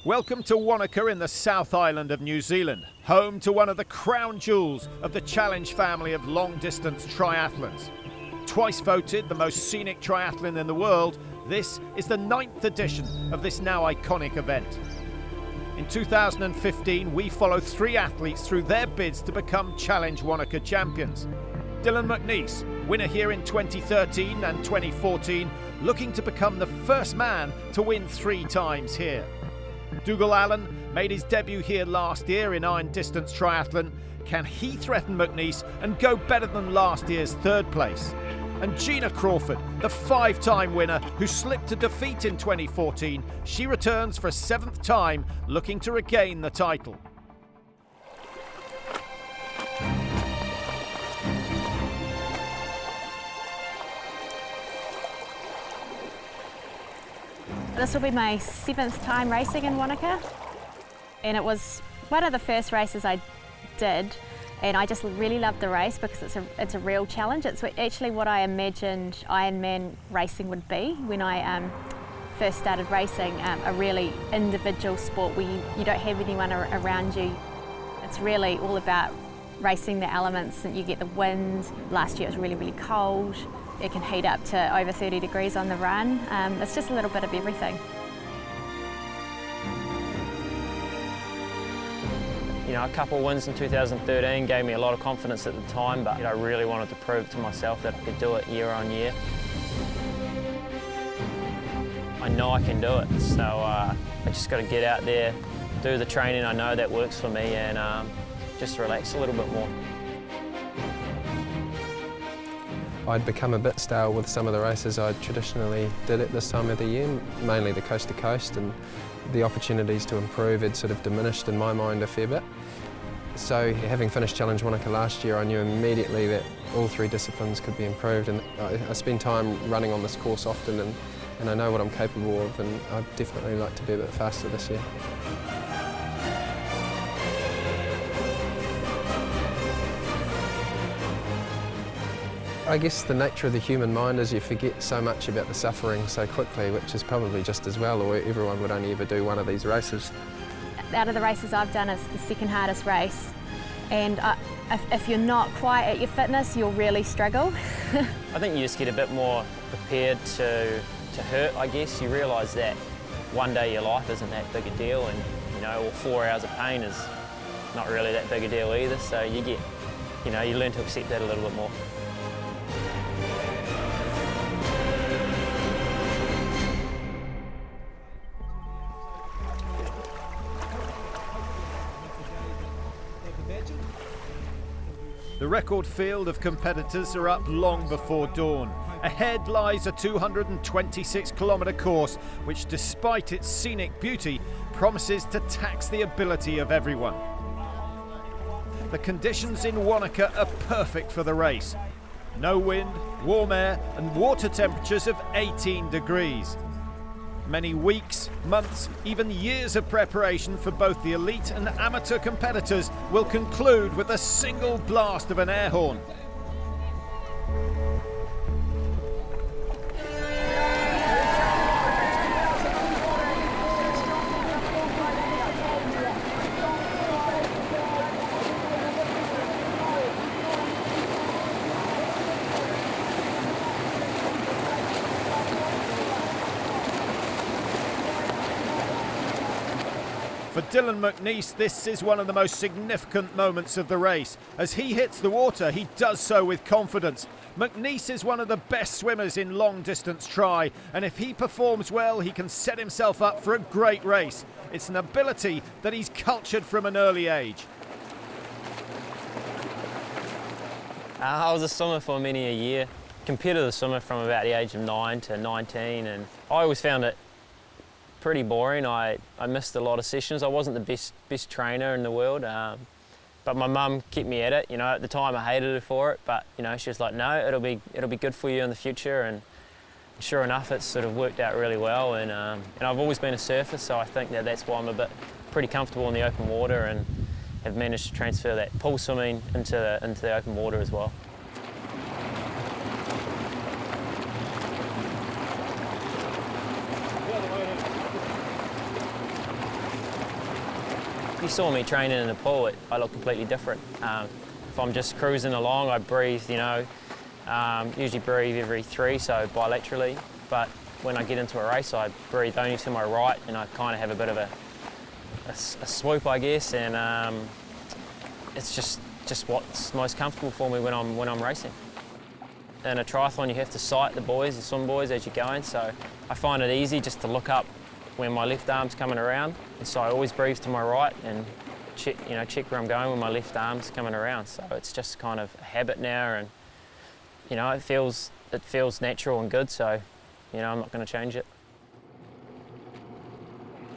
Welcome to Wanaka in the South Island of New Zealand, home to one of the crown jewels of the challenge family of long-distance triathlons. Twice voted the most scenic triathlon in the world, this is the 9th edition of this now iconic event. In 2015, we followed 3 athletes through their bids to become Challenge Wanaka champions. Dylan McNeice, winner here in 2013 and 2014, looking to become the first man to win 3 times here. Dougal Allen made his debut here last year in iron distance triathlon. Can he threaten McNeice and go better than last year's 3rd place? And Gina Crawford, the 5-time winner who slipped to defeat in 2014, she returns for a 7th time, looking to regain the title. This will be my 7th time racing in Wanaka, and it was one of the first races I did, and I just really loved the race because it's a real challenge. It's actually what I imagined Ironman racing would be when I first started racing, a really individual sport where you don't have anyone around you. It's really all about racing the elements, and you get the wind. Last year it was really, really cold. It can heat up to over 30 degrees on the run. It's just a little bit of everything. You know, a couple of wins in 2013 gave me a lot of confidence at the time, but I really wanted to prove to myself that I could do it year on year. I know I can do it, so I just got to get out there, do the training I know that works for me, and just relax a little bit more. I'd become a bit stale with some of the races I traditionally did at this time of the year, mainly the coast to coast, and the opportunities to improve had sort of diminished in my mind a fair bit. So having finished Challenge Wanaka last year, I knew immediately that all 3 disciplines could be improved, and I spend time running on this course often, and I know what I'm capable of, and I'd definitely like to be a bit faster this year. I guess the nature of the human mind is you forget so much about the suffering so quickly, which is probably just as well, or everyone would only ever do one of these races. Out of the races I've done, it's the 2nd hardest race, and if you're not quite at your fitness, you'll really struggle. I think you just get a bit more prepared to hurt, I guess. You realise that one day your life isn't that big a deal, and you know, or 4 hours of pain is not really that big a deal either, so you learn to accept that a little bit more. The record field of competitors are up long before dawn. Ahead lies a 226-kilometre course, which despite its scenic beauty, promises to tax the ability of everyone. The conditions in Wanaka are perfect for the race. No wind, warm air and water temperatures of 18 degrees. Many weeks, months, even years of preparation for both the elite and amateur competitors will conclude with a single blast of an air horn. For Dylan McNeice, this is one of the most significant moments of the race. As he hits the water, he does so with confidence. McNeice is one of the best swimmers in long-distance tri, and if he performs well, he can set himself up for a great race. It's an ability that he's cultured from an early age. I was a swimmer for many a year, competitive swimmer from about the age of 9 to 19, and I always found it pretty boring. I missed a lot of sessions. I wasn't the best trainer in the world, but my mum kept me at it. You know, at the time I hated her for it, but you know, she was like, no, it'll be good for you in the future, and sure enough, it's sort of worked out really well. And I've always been a surfer, so I think that's why I'm pretty comfortable in the open water, and have managed to transfer that pool swimming into the open water as well. you saw me training in the pool, I look completely different. If I'm just cruising along, I breathe, usually breathe every 3, so bilaterally. But when I get into a race, I breathe only to my right, and I kind of have a bit of a swoop, I guess, and it's just what's most comfortable for me when I'm racing. In a triathlon, you have to sight the swim boys as you're going, so I find it easy just to look up when my left arm's coming around, and so I always breathe to my right and check where I'm going when my left arm's coming around. So it's just kind of a habit now, and it feels natural and good. So I'm not going to change it.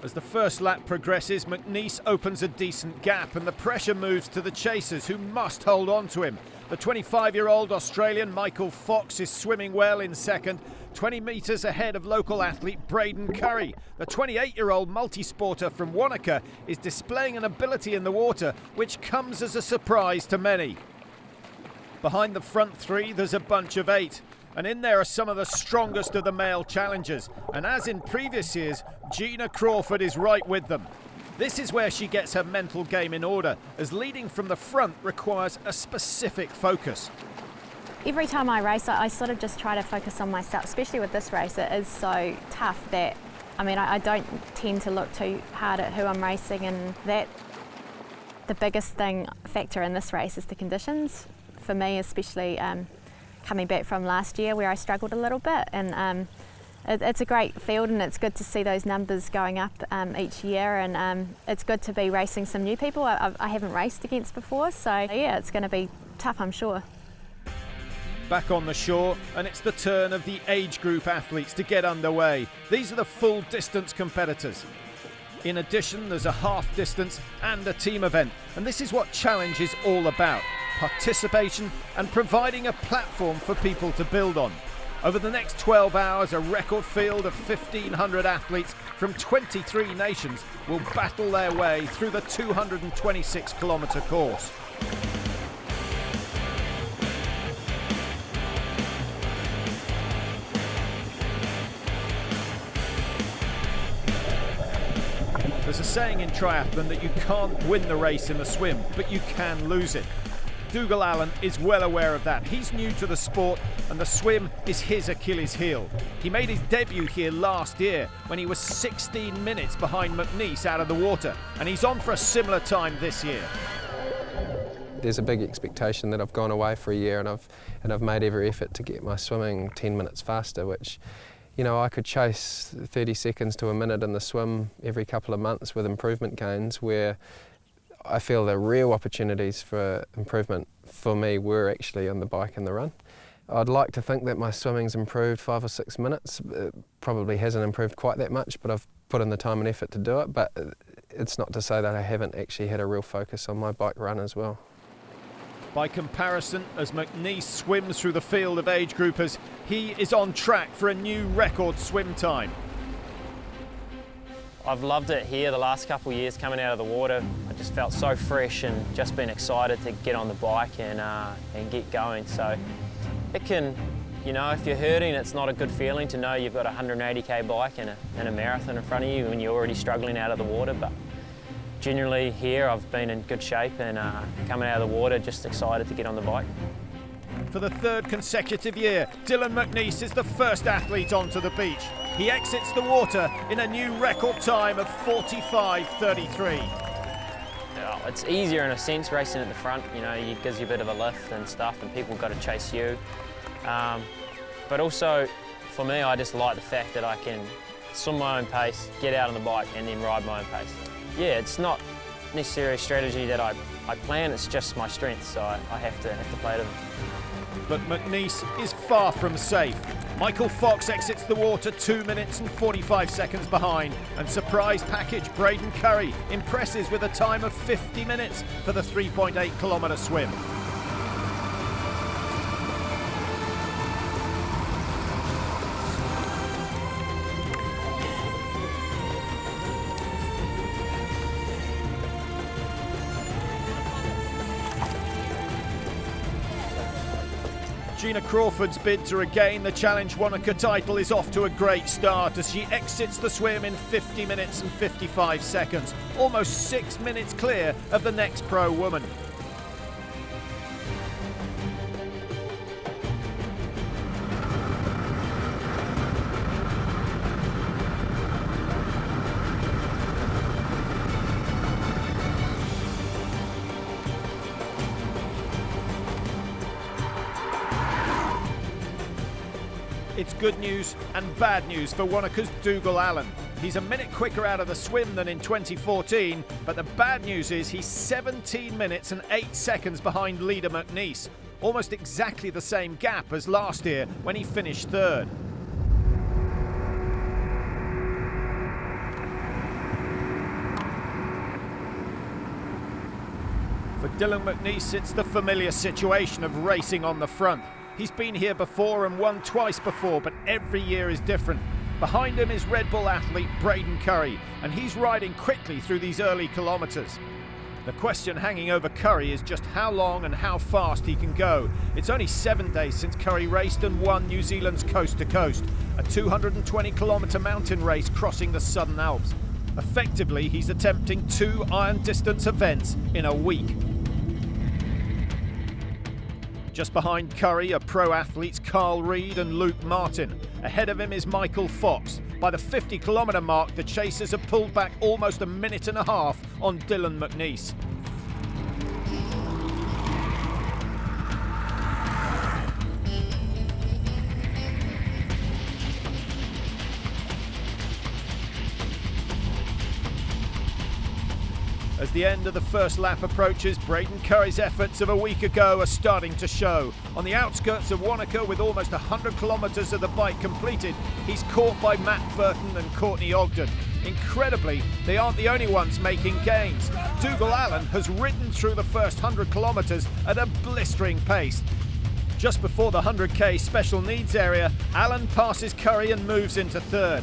As the first lap progresses, McNeice opens a decent gap and the pressure moves to the chasers, who must hold on to him. The 25-year-old Australian Michael Fox is swimming well in second, 20 metres ahead of local athlete Braden Curry. The 28-year-old multi-sporter from Wanaka is displaying an ability in the water which comes as a surprise to many. Behind the front three, there's a bunch of 8. And in there are some of the strongest of the male challengers. And as in previous years, Gina Crawford is right with them. This is where she gets her mental game in order, as leading from the front requires a specific focus. Every time I race, I sort of just try to focus on myself, especially with this race. It is so tough that, I don't tend to look too hard at who I'm racing, and that the biggest factor in this race is the conditions. For me, especially coming back from last year where I struggled a little bit, and it's a great field, and it's good to see those numbers going up each year, and it's good to be racing some new people I haven't raced against before, so yeah, it's going to be tough, I'm sure. Back on the shore, and it's the turn of the age group athletes to get underway. These are the full distance competitors. In addition, there's a half distance and a team event, and this is what Challenge is all about: participation and providing a platform for people to build on. Over the next 12 hours, a record field of 1,500 athletes from 23 nations will battle their way through the 226-kilometre course. There's a saying in triathlon that you can't win the race in the swim, but you can lose it. Dougal Allen is well aware of that. He's new to the sport, and the swim is his Achilles heel. He made his debut here last year when he was 16 minutes behind McNeice out of the water, and he's on for a similar time this year. There's a big expectation that I've gone away for a year, and I've made every effort to get my swimming 10 minutes faster, which, I could chase 30 seconds to a minute in the swim every couple of months with improvement gains, where I feel the real opportunities for improvement for me were actually on the bike and the run. I'd like to think that my swimming's improved 5 or 6 minutes. It probably hasn't improved quite that much, but I've put in the time and effort to do it. But it's not to say that I haven't actually had a real focus on my bike run as well. By comparison, as McNeice swims through the field of age groupers, he is on track for a new record swim time. I've loved it here the last couple of years coming out of the water. I just felt so fresh and just been excited to get on the bike and get going. So it can, if you're hurting, it's not a good feeling to know you've got a 180k bike and a marathon in front of you when you're already struggling out of the water. But generally here I've been in good shape and coming out of the water just excited to get on the bike. For the third consecutive year, Dylan McNeice is the first athlete onto the beach. He exits the water in a new record time of 45:33. It's easier in a sense racing at the front, it gives you a bit of a lift and stuff, and people got to chase you. But also, for me, I just like the fact that I can swim my own pace, get out on the bike, and then ride my own pace. Yeah, it's not necessarily a strategy that I plan, it's just my strength, so I have to play to them. But McNeice is far from safe. Michael Fox exits the water 2 minutes and 45 seconds behind, and surprise package Braden Curry impresses with a time of 50 minutes for the 3.8-kilometre swim. Gina Crawford's bid to regain the Challenge Wanaka title is off to a great start as she exits the swim in 50 minutes and 55 seconds, almost 6 minutes clear of the next pro woman. It's good news and bad news for Wanaka's Dougal Allen. He's a minute quicker out of the swim than in 2014, but the bad news is he's 17 minutes and 8 seconds behind leader McNeice, almost exactly the same gap as last year when he finished third. For Dylan McNeice, it's the familiar situation of racing on the front. He's been here before and won twice before, but every year is different. Behind him is Red Bull athlete Braden Curry, and he's riding quickly through these early kilometres. The question hanging over Curry is just how long and how fast he can go. It's only 7 days since Curry raced and won New Zealand's Coast to Coast, a 220-kilometre mountain race crossing the Southern Alps. Effectively, he's attempting 2 iron distance events in a week. Just behind Curry are pro athletes Carl Reed and Luke Martin. Ahead of him is Michael Fox. By the 50-kilometre mark, the chasers have pulled back almost a minute and a half on Dylan McNeice. As the end of the first lap approaches, Braden Curry's efforts of a week ago are starting to show. On the outskirts of Wanaka, with almost 100 kilometres of the bike completed, he's caught by Matt Burton and Courtney Ogden. Incredibly, they aren't the only ones making gains. Dougal Allen has ridden through the first 100 kilometres at a blistering pace. Just before the 100k special needs area, Allen passes Curry and moves into third.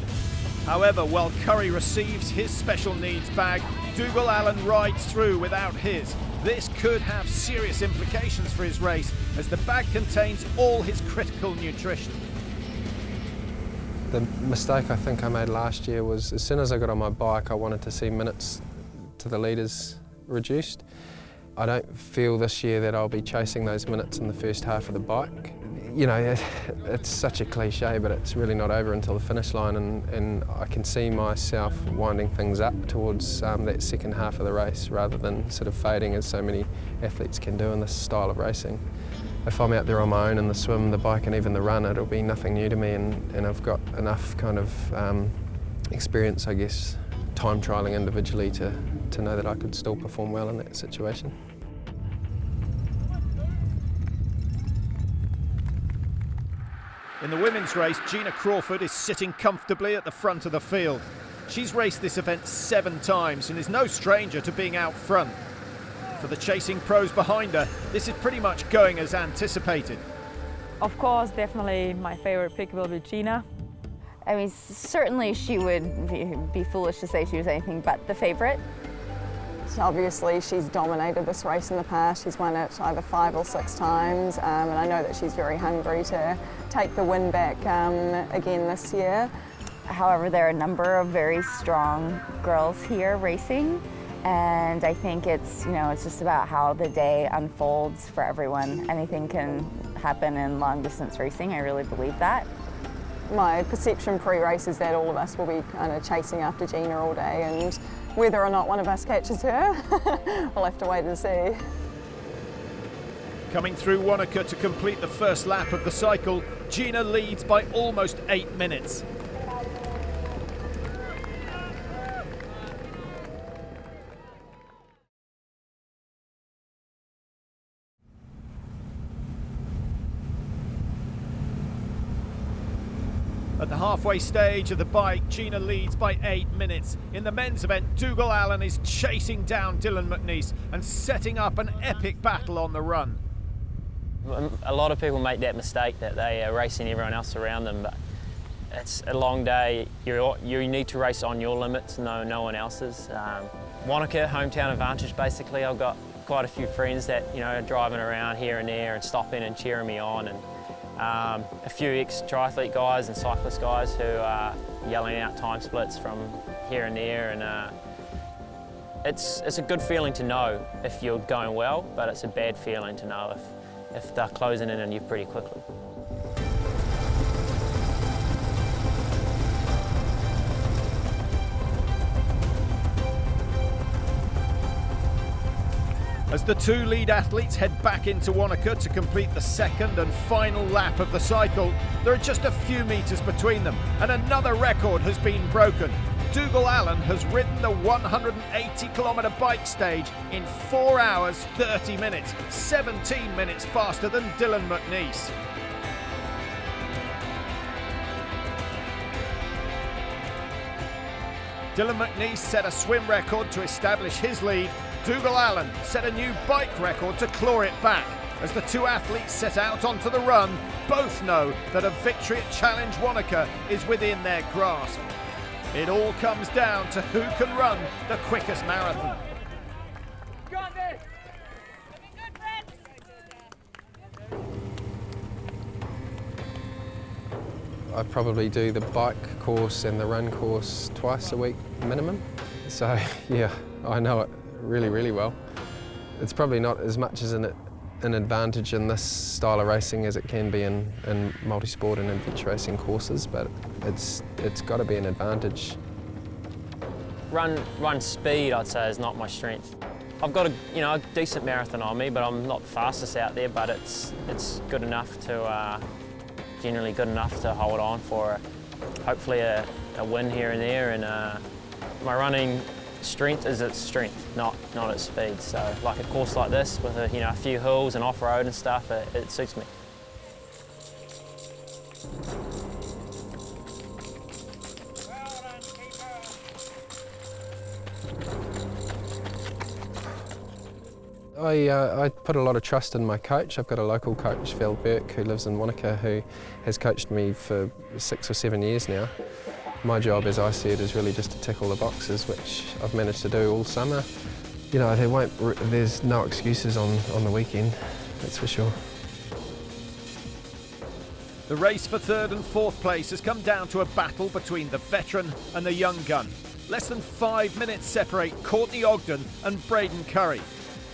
However, while Curry receives his special needs bag, Dougal Allen rides through without his. This could have serious implications for his race, as the bag contains all his critical nutrition. The mistake I think I made last year was, as soon as I got on my bike, I wanted to see minutes to the leaders reduced. I don't feel this year that I'll be chasing those minutes in the first half of the bike. You know, it's such a cliche, but it's really not over until the finish line, and I can see myself winding things up towards that second half of the race rather than sort of fading as so many athletes can do in this style of racing. If I'm out there on my own in the swim, the bike and even the run, it'll be nothing new to me, and I've got enough kind of experience, I guess, time trialling individually to know that I could still perform well in that situation. In the women's race, Gina Crawford is sitting comfortably at the front of the field. She's raced this event 7 times and is no stranger to being out front. For the chasing pros behind her, this is pretty much going as anticipated. Of course, definitely my favorite pick will be Gina. I mean, certainly she would be foolish to say she was anything but the favorite. Obviously, she's dominated this race in the past. She's won it either 5 or 6 times, and I know that she's very hungry to take the win back again this year. However, there are a number of very strong girls here racing, and I think it's just about how the day unfolds for everyone. Anything can happen in long distance racing. I really believe that. My perception pre-race is that all of us will be kind of chasing after Gina all day, and whether or not one of us catches her, we'll have to wait and see. Coming through Wanaka to complete the first lap of the cycle, Gina leads by almost 8 minutes. At the halfway stage of the bike, Gina leads by 8 minutes. In the men's event, Dougal Allen is chasing down Dylan McNeice and setting up an epic battle on the run. A lot of people make that mistake that they are racing everyone else around them, but it's a long day. You need to race on your limits, no one else's. Wanaka, hometown advantage basically. I've got quite a few friends that are driving around here and there and stopping and cheering me on, and A few ex-triathlete guys and cyclist guys who are yelling out time splits from here and there, and it's a good feeling to know if you're going well, but it's a bad feeling to know if they're closing in on you pretty quickly. As the two lead athletes head back into Wanaka to complete the second and final lap of the cycle, there are just a few metres between them, and another record has been broken. Dougal Allen has ridden the 180-kilometre bike stage in 4 hours 30 minutes, 17 minutes faster than Dylan McNeice. Dylan McNeice set a swim record to establish his lead. Dougal Allen set a new bike record to claw it back. As the two athletes set out onto the run, both know that a victory at Challenge Wanaka is within their grasp. It all comes down to who can run the quickest marathon. I probably do the bike course and the run course twice a week minimum. So yeah, I know it really, really well. It's probably not as much as an advantage in this style of racing as it can be in multi-sport and adventure racing courses, but it's got to be an advantage. Run speed, I'd say, is not my strength. I've got a decent marathon on me, but I'm not the fastest out there, but it's good enough to, generally good enough to hold on for hopefully a win here and there, and my running strength is its strength, not its speed. So like a course like this with a few hills and off-road and stuff, it suits me. I put a lot of trust in my coach. I've got a local coach, Phil Burke, who lives in Wanaka, who has coached me for 6 or 7 years now. My job, as I see it, is really just to tick all the boxes, which I've managed to do all summer. You know, there's no excuses on the weekend, that's for sure. The race for third and fourth place has come down to a battle between the veteran and the young gun. Less than 5 minutes separate Courtney Ogden and Braden Curry.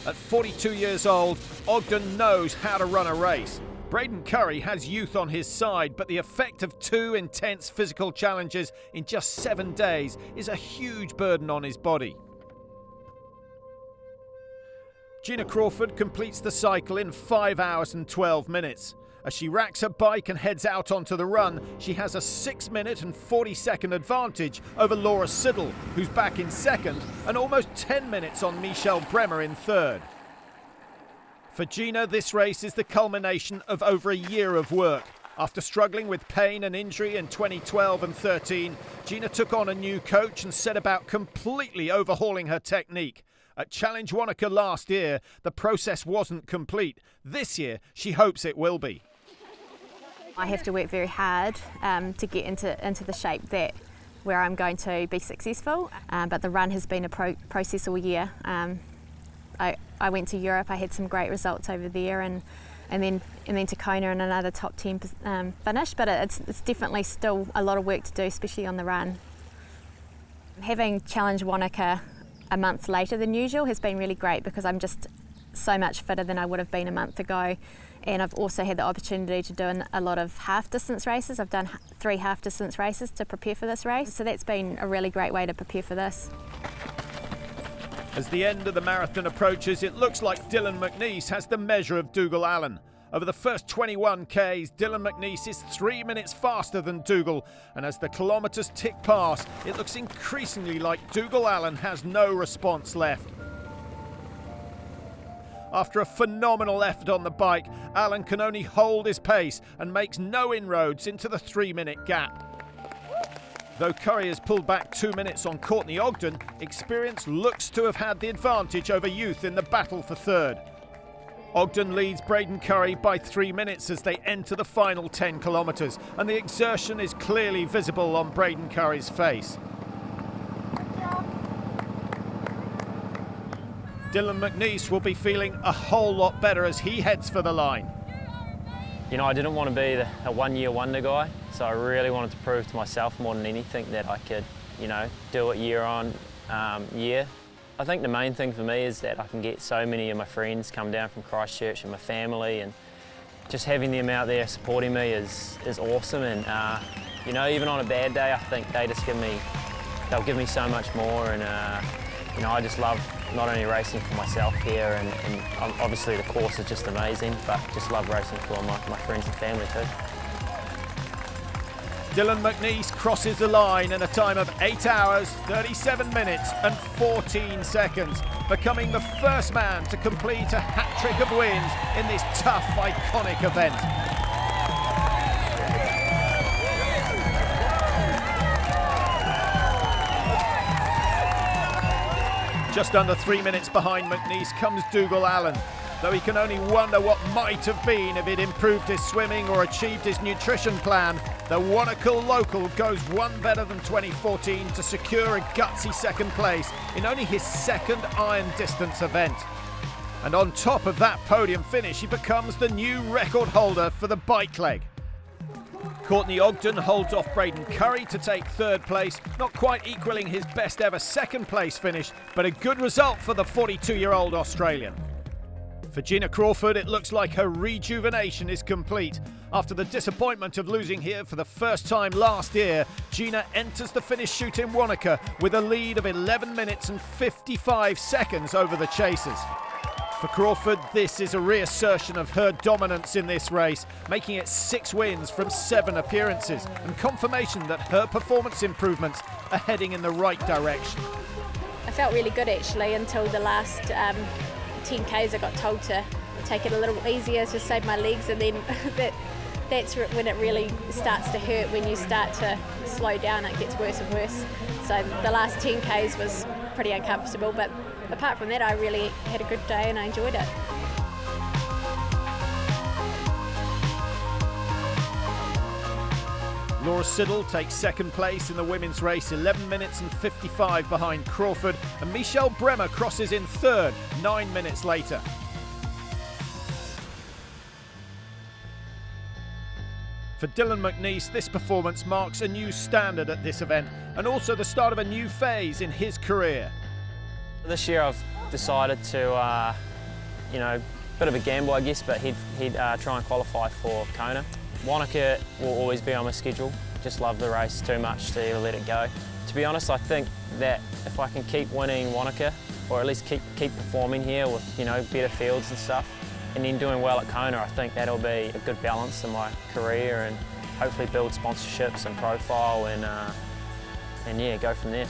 At 42 years old, Ogden knows how to run a race. Braden Curry has youth on his side, but the effect of 2 intense physical challenges in just 7 days is a huge burden on his body. Gina Crawford completes the cycle in 5 hours and 12 minutes. As she racks her bike and heads out onto the run, she has a 6-minute and 40-second advantage over Laura Siddle, who's back in second, and almost 10 minutes on Michelle Bremer in third. For Gina, this race is the culmination of over a year of work. After struggling with pain and injury in 2012 and 13, Gina took on a new coach and set about completely overhauling her technique. At Challenge Wanaka last year, the process wasn't complete. This year, she hopes it will be. I have to work very hard to get into the shape where I'm going to be successful, but the run has been a process all year. I went to Europe, I had some great results over there, and then to Kona and another top 10 finish, but it's definitely still a lot of work to do, especially on the run. Having Challenge Wanaka a month later than usual has been really great because I'm just so much fitter than I would have been a month ago, and I've also had the opportunity to do a lot of half distance races. I've done 3 half distance races to prepare for this race, so that's been a really great way to prepare for this. As the end of the marathon approaches, it looks like Dylan McNeice has the measure of Dougal Allen. Over the first 21 Ks, Dylan McNeice is 3 minutes faster than Dougal, and as the kilometres tick past, it looks increasingly like Dougal Allen has no response left. After a phenomenal effort on the bike, Allen can only hold his pace and makes no inroads into the 3-minute gap. Though Curry has pulled back 2 minutes on Courtney Ogden, experience looks to have had the advantage over youth in the battle for third. Ogden leads Braden Curry by 3 minutes as they enter the final 10 kilometres, and the exertion is clearly visible on Braden Curry's face. Dylan McNeice will be feeling a whole lot better as he heads for the line. You know, I didn't want to be a one-year wonder guy, so I really wanted to prove to myself more than anything that I could, you know, do it year on year. I think the main thing for me is that I can get so many of my friends come down from Christchurch and my family, and just having them out there supporting me is awesome. And you know, even on a bad day, I think they'll give me so much more. And you know, I just love not only racing for myself here, and obviously the course is just amazing, but just love racing for my friends and family too. Dylan McNeice crosses the line in a time of 8 hours, 37 minutes and 14 seconds, becoming the first man to complete a hat-trick of wins in this tough, iconic event. Just under 3 minutes behind McNeice comes Dougal Allen, though he can only wonder what might have been if he'd improved his swimming or achieved his nutrition plan. The Wanaka local goes one better than 2014 to secure a gutsy second place in only his second iron distance event. And on top of that podium finish, he becomes the new record holder for the bike leg. Courtney Ogden holds off Braden Curry to take third place, not quite equaling his best ever second place finish, but a good result for the 42-year-old Australian. For Gina Crawford, it looks like her rejuvenation is complete. After the disappointment of losing here for the first time last year, Gina enters the finish chute in Wanaka with a lead of 11 minutes and 55 seconds over the chasers. For Crawford, this is a reassertion of her dominance in this race, making it 6 wins from 7 appearances, and confirmation that her performance improvements are heading in the right direction. I felt really good actually until the last 10Ks. I got told to take it a little easier to save my legs, and then that's when it really starts to hurt. When you start to slow down, it gets worse and worse. So the last 10Ks was pretty uncomfortable, but apart from that, I really had a good day and I enjoyed it. Laura Siddle takes second place in the women's race, 11 minutes and 55 behind Crawford, and Michelle Bremer crosses in third, 9 minutes later. For Dylan McNeice, this performance marks a new standard at this event, and also the start of a new phase in his career. This year I've decided to, you know, bit of a gamble I guess, but he'd try and qualify for Kona. Wanaka will always be on my schedule. Just love the race too much to let it go. To be honest, I think that if I can keep winning Wanaka, or at least keep performing here with, you know, better fields and stuff, and then doing well at Kona, I think that'll be a good balance in my career, and hopefully build sponsorships and profile, and yeah, go from there.